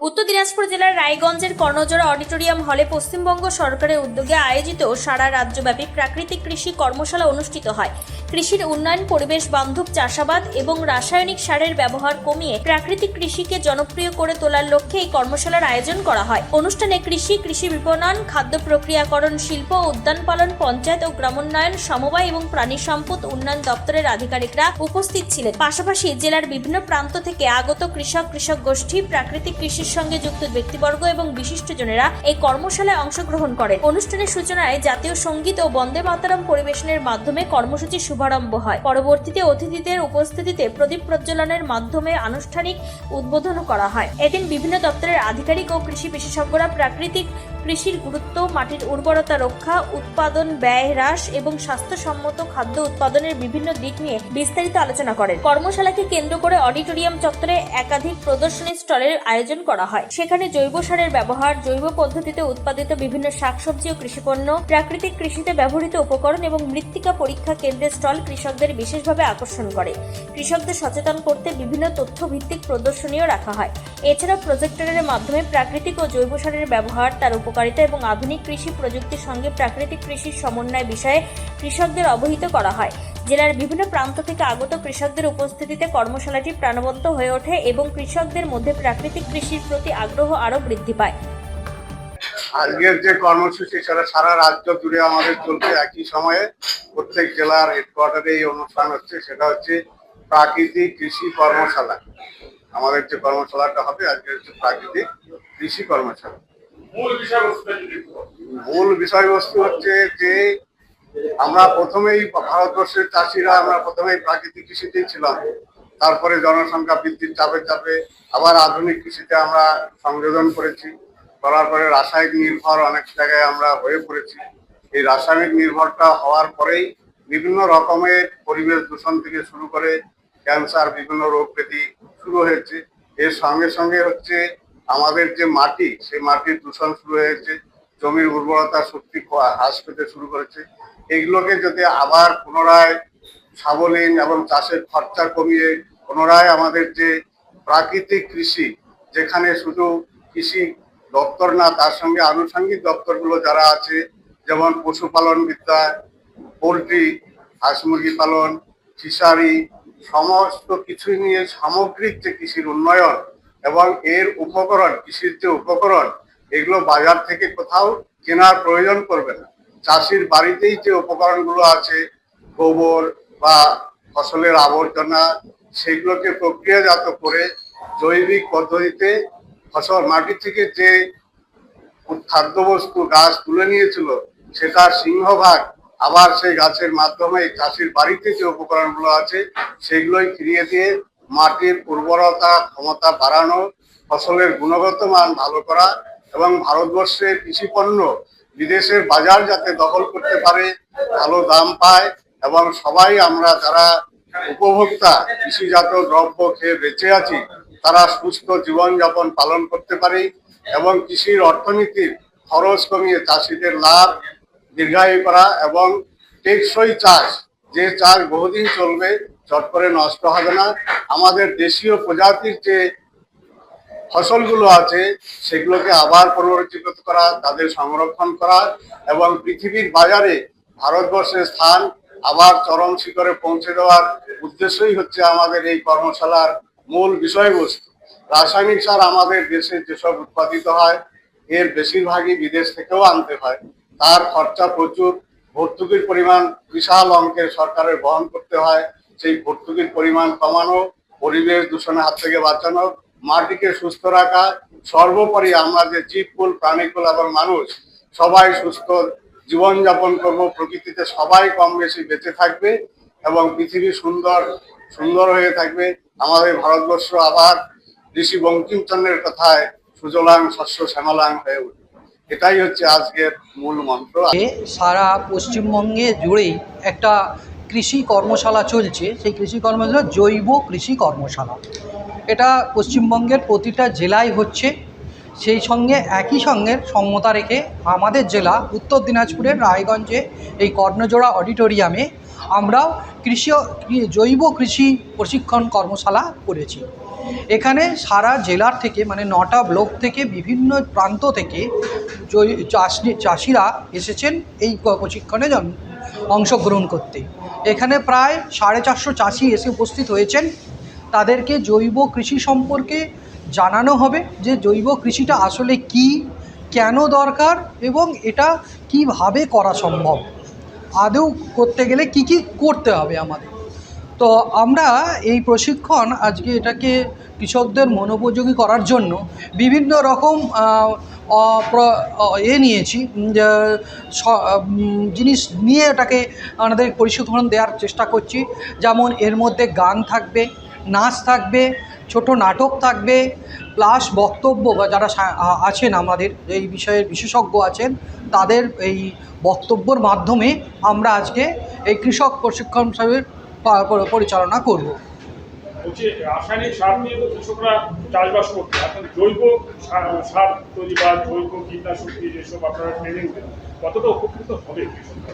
উত্তর দিনাজপুর জেলার রায়গঞ্জের কর্ণজোড়া অডিটোরিয়াম হলে পশ্চিমবঙ্গ সরকারের উদ্যোগে আয়োজিত সারা রাজ্যব্যাপী প্রাকৃতিক কৃষি কর্মশালা অনুষ্ঠিত হয়। কৃষির উন্নয়ন, পরিবেশ বান্ধব চাষাবাদ এবং রাসায়নিক সারের ব্যবহার কমিয়ে প্রাকৃতিক কৃষিকে জনপ্রিয় করে তোলার লক্ষ্যে এই কর্মশালার আয়োজন করা হয়। অনুষ্ঠানে কৃষি বিপণন, খাদ্য প্রক্রিয়াকরণ, শিল্প, উদ্যান পালন, পঞ্চায়েত ও গ্রামোন্নয়ন, সমবায় এবং প্রাণী সম্পদ উন্নয়ন দপ্তরের আধিকারিকরা উপস্থিত ছিলেন। পাশাপাশি জেলার বিভিন্ন প্রান্ত থেকে আগত কৃষক গোষ্ঠী, প্রাকৃতিক কৃষির সঙ্গে যুক্ত ব্যক্তিবর্গ এবং বিশিষ্টজনেরা এই কর্মশালায় অংশগ্রহণ করেন। অনুষ্ঠানের সূচনায় জাতীয় সঙ্গীত ও বন্দে মাতরম পরিবেশনের মাধ্যমে কর্মসূচির শুভারম্ভ হয়। পরবর্তীতে অতিথিদের উপস্থিতিতে প্রদীপ প্রজ্বলনের মাধ্যমে আনুষ্ঠানিক উদ্বোধন করা হয়। এদিন বিভিন্ন দপ্তরের আধিকারিক ও কৃষি বিশেষজ্ঞরা প্রাকৃতিক কৃষির গুরুত্ব, মাটির উর্বরতা রক্ষা, উৎপাদন ব্যয় হ্রাস এবং স্বাস্থ্যসম্মত খাদ্য উৎপাদনের বিভিন্ন দিক নিয়ে বিস্তারিত আলোচনা করেন। কর্মশালাকে কেন্দ্র করে অডিটোরিয়াম চত্বরে একাধিক প্রদর্শনী স্টলের আয়োজন করা হয়। সেখানে জৈব সারের ব্যবহার, জৈব পদ্ধতিতে উৎপাদিত বিভিন্ন শাকসবজি ও কৃষিপণ্য, প্রাকৃতিক কৃষিতে ব্যবহৃত উপকরণ এবং মৃত্তিকা পরীক্ষা কেন্দ্রের স্টল কৃষকদের বিশেষভাবে আকর্ষণ করে। কৃষকদের সচেতন করতে বিভিন্ন তথ্য ভিত্তিক প্রদর্শনীও রাখা হয়। এছাড়াও প্রজেক্টরের মাধ্যমে প্রাকৃতিক ও জৈব সারের ব্যবহার, তার উপকারিতা এবং আধুনিক কৃষি প্রযুক্তির সঙ্গে প্রাকৃতিক কৃষির সমন্বয় বিষয়ে কৃষকদের অবহিত করা হয়। জেলার বিভিন্ন প্রান্ত থেকে আগত কৃষকদের উপস্থিতিতে কর্মশালাটি প্রাণবন্ত হয়ে ওঠে এবং কৃষকদের মধ্যে প্রাকৃতিক কৃষির প্রতি আগ্রহ আরও বৃদ্ধি পায়। আজকের যে কর্মসূচি সেটা সারা রাজ্য জুড়ে আমাদের চলছে। একই সময়ে প্রত্যেক জেলার হেডকোয়ার্টারে এই অনুষ্ঠান হচ্ছে। সেটা হচ্ছে প্রাকৃতিক কৃষি কর্মশালা। আমাদের যে কর্মশালাটা হবে আজকে হচ্ছে প্রাকৃতিক কৃষি কর্মশালা। মূল বিষয়বস্তু হচ্ছে যে আমরা প্রথমেই ভারতবর্ষের চাষিরা আমরা প্রথমেই প্রাকৃতিক কৃষিতেই ছিলাম। তারপরে জনসংখ্যা বৃদ্ধির চাপে আবার আধুনিক কৃষিতে আমরা সংযোজন করেছি। করার পরে রাসায়নিক নির্ভর অনেক জায়গায় আমরা হয়ে পড়েছি। এই রাসায়নিক নির্ভরটা হওয়ার পরেই বিভিন্ন রকমের পরিবেশ দূষণ থেকে শুরু করে ক্যান্সার, বিভিন্ন রোগ ব্যাধি শুরু হয়েছে। এর সঙ্গে সঙ্গে হচ্ছে আমাদের যে মাটি, সেই মাটির দূষণ শুরু হয়েছে, জমির উর্বরতা শক্তি হ্রাস পেতে শুরু করেছে। এগুলোকে যদি আবার পুনরায় সাবলীন এবং চাষের খরচা কমিয়ে পুনরায় আমাদের যে প্রাকৃতিক কৃষি, যেখানে শুধু কৃষি দপ্তর না, তার সঙ্গে আনুষঙ্গিক দপ্তরগুলো যারা আছে, যেমন পশুপালন বিদ্যা, পোলট্রি, হাঁস মুরগি পালন, ফিশারি, সমস্ত কিছু নিয়ে সামগ্রিক যে কৃষির উন্নয়ন এবং এর উপকরণ, কৃষির যে উপকরণ, এগুলো বাজার থেকে কোথাও কেনার প্রয়োজন পড়বে না। চাষির বাড়িতেই যে উপকরণগুলো আছে, গোবর বা ফসলের আবর্জনা, সেগুলোকে প্রক্রিয়াজাত করে জৈবিক পদ্ধতিতে ফসল মাটি থেকে যে খাদ্যবস্তু গাছ তুলে নিয়েছিল সেটার সিংহভাগ আবার সেই গাছের মাধ্যমে চাষির বাড়িতে যে উপকরণগুলো আছে সেগুলোই ফিরিয়ে দিয়ে মাটির উর্বরতা ক্ষমতা বাড়ানো, ফসলের গুণগত মান ভালো করা এবং ভারতবর্ষের কৃষি পণ্য বিদেশের বাজার যাতে দখল করতে পারে, ভালো দাম পায় এবং সবাই আমরা যারা উপভোক্তা কৃষিজাত দ্রব্য খেয়ে বেঁচে আছি তারা সুস্থ জীবনযাপন পালন করতে পারে এবং কৃষির অর্থনীতির খরচ কমিয়ে চাষিদের লাভ দীর্ঘায়ু করা এবং টেকসই চাষ, যে চাষ বহুদিন চলবে, চট করে নষ্ট হবে না। আমাদের দেশীয় প্রজাতির যে ফসলগুলো আছে সেগুলোকে আবার পুনরুজ্জীবিত করা, তাদের সংরক্ষণ করা এবং পৃথিবীর বাজারে ভারতবর্ষের স্থান আবার চরম শিখরে পৌঁছে দেওয়ার উদ্দেশ্যই হচ্ছে আমাদের এই কর্মশালার মূল বিষয়বস্তু। রাসায়নিক সার আমাদের দেশে যেসব উৎপাদিত হয় এর বেশিরভাগই বিদেশ থেকেও আনতে হয়। তার খরচা প্রচুর, ভর্তুকির পরিমাণ বিশাল অঙ্কের সরকারের বহন করতে হয়। সেই ভর্তুকির পরিমাণ কমানো, পরিবেশ দূষণের হাত থেকে বাঁচানো, মাটিকে সুস্থ রাখা, সর্বোপরি আমরা যে জীবকুল, প্রাণীকুল এবং মানুষ সবাই সুস্থ জীবনযাপন করব, প্রকৃতিতে সবাই কম বেশি বেঁচে থাকবে এবং পৃথিবী সুন্দর হয়ে থাকবে। আমাদের ভারতবর্ষ আবার ঋষি বঙ্কিমচন্দ্রের কথায় সুজলাং শস্য শ্যামলাং হয়ে উঠবে। এটাই হচ্ছে আজকের মূল মন্ত্র। সারা পশ্চিমবঙ্গে জুড়েই একটা কৃষি কর্মশালা চলছে। সেই কৃষি কর্মশালা জৈব কৃষি কর্মশালা, এটা পশ্চিমবঙ্গের প্রতিটা জেলায় হচ্ছে। সেই সঙ্গে একই সঙ্গে সমতা রেখে আমাদের জেলা উত্তর দিনাজপুরের রায়গঞ্জে এই কর্ণজোড়া অডিটোরিয়ামে আমরাও জৈব কৃষি প্রশিক্ষণ কর্মশালা করেছি। এখানে সারা জেলার থেকে মানে 9টা ব্লক থেকে বিভিন্ন প্রান্ত থেকে চাষিরা এসেছেন এই প্রশিক্ষণে অংশগ্রহণ করতে। এখানে প্রায় 450 চাষি এসে উপস্থিত হয়েছেন। তাদেরকে জৈব কৃষি সম্পর্কে জানানো হবে যে জৈব কৃষিটা আসলে কি, কেন দরকার এবং এটা কিভাবে করা সম্ভব, আদৌ করতে গেলে কি কি করতে হবে আমাদের। তো আমরা এই প্রশিক্ষণ আজকে এটাকে কৃষকদের মনোপযোগী করার জন্য বিভিন্ন রকম নিয়েছি, জিনিস নিয়ে এটাকে আমাদের প্রশিক্ষণ দেওয়ার চেষ্টা করছি। যেমন এর মধ্যে গান থাকবে, নাচ থাকবে, ছোট নাটক থাকবে, প্লাস বক্তব্য বা যারা আছেন আমাদের এই বিষয়ের বিশেষজ্ঞ আছেন তাদের এই বক্তব্যর মাধ্যমে আমরা আজকে এই কৃষক প্রশিক্ষণ পরিচালনা করব। হচ্ছে রাসায়নিক সার নিয়ে তো কৃষকরা চাষবাস করতে, এখন জৈব সার তৈরি বা জৈব কীটনাশক দিয়ে যেসব আপনারা ট্রেনিং দেন, কতটা উপকৃত হবে কৃষকরা?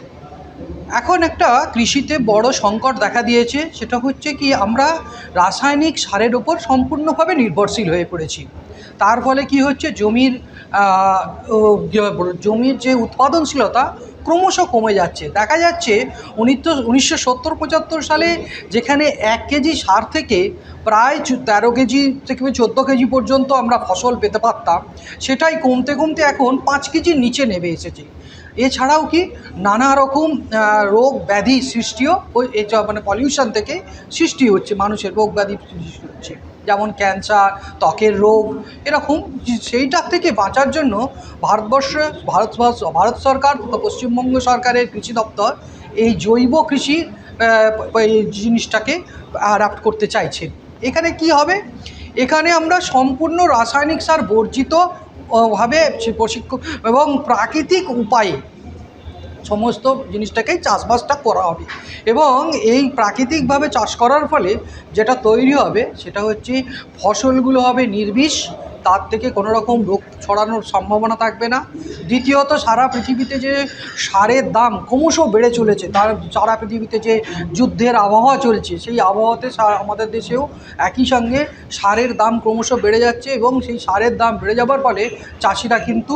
এখন একটা কৃষিতে বড় সংকট দেখা দিয়েছে, সেটা হচ্ছে কি আমরা রাসায়নিক সারের ওপর সম্পূর্ণভাবে নির্ভরশীল হয়ে পড়েছি। তার ফলে কি হচ্ছে জমির যে উৎপাদনশীলতা ক্রমশ কমে যাচ্ছে। দেখা যাচ্ছে 1970-75 সালে যেখানে 1 কেজি সার থেকে প্রায় 13 কেজি থেকে 14 কেজি পর্যন্ত আমরা ফসল পেতে পারতাম, সেটাই কমতে কমতে এখন 5 কেজির নিচে নেমে এসেছে। এছাড়াও কি নানা রকম রোগ ব্যাধি সৃষ্টিও মানে পলিউশন থেকে সৃষ্টি হচ্ছে, মানুষের রোগ ব্যাধি সৃষ্টি হচ্ছে, যেমন ক্যান্সার, ত্বকের রোগ এরকম। সেইটার থেকে বাঁচার জন্য ভারত সরকার তথা পশ্চিমবঙ্গ সরকারের কৃষি দপ্তর এই জৈব কৃষি এই জিনিসটাকে অ্যাডাপ্ট করতে চাইছেন। এখানে কি হবে, এখানে আমরা সম্পূর্ণ রাসায়নিক সার বর্জিত ভাবে প্রশিক্ষণ এবং প্রাকৃতিক উপায়ে সমস্ত জিনিসটাকেই চাষবাসটা করা হবে। এবং এই প্রাকৃতিকভাবে চাষ করার ফলে যেটা তৈরি হবে সেটা হচ্ছে ফসলগুলো হবে নির্বিষ, তার থেকে কোনো রকম রোগ ছড়ানোর সম্ভাবনা থাকবে না। দ্বিতীয়ত, সারা পৃথিবীতে যে সারের দাম ক্রমশ বেড়ে চলেছে, তার সারা পৃথিবীতে যে যুদ্ধের আবহাওয়া চলছে, সেই আবহাওয়াতে আমাদের দেশেও একই সঙ্গে সারের দাম ক্রমশ বেড়ে যাচ্ছে এবং সেই সারের দাম বেড়ে যাবার ফলে চাষিরা কিন্তু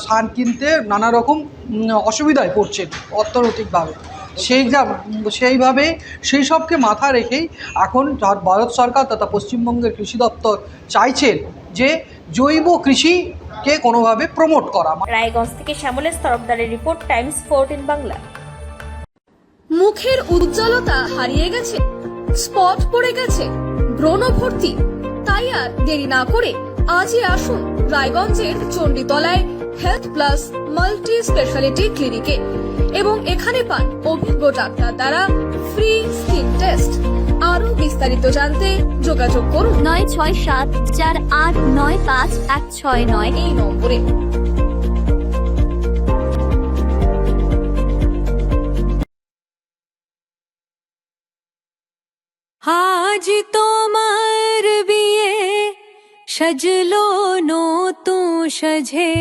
সার কিনতে নানা রকম অসুবিধায় পড়ছেন অর্থনৈতিকভাবে। সেইভাবে সেই সবকে মাথা রেখেই এখন ভারত সরকার তথা পশ্চিমবঙ্গের কৃষি দপ্তর চাইছেন যে জৈব কৃষিকে কোনোভাবে প্রমোট করা। রায়গঞ্জ থেকে শ্যামলেশ তরফদারের রিপোর্ট, টাইমস 14 বাংলা। মুখের উজ্জ্বলতা হারিয়ে গেছে, স্পট পড়ে গেছে, ব্রণ ভর্তি, তাই আর দেরি না করে আজই আসুন রায়গঞ্জের চণ্ডীতলায় হেলথ প্লাস মাল্টি স্পেশালিটি ক্লিনিকে এবং এখানে পান অভিজ্ঞ ডাক্তার দ্বারা ফ্রি স্কিন টেস্ট। আরো বিস্তারিত জানতে যোগাযোগ করুন 9674895169 এই নম্বরে। আজ তোমার বিয়ে, সাজলো নতুন সাজে।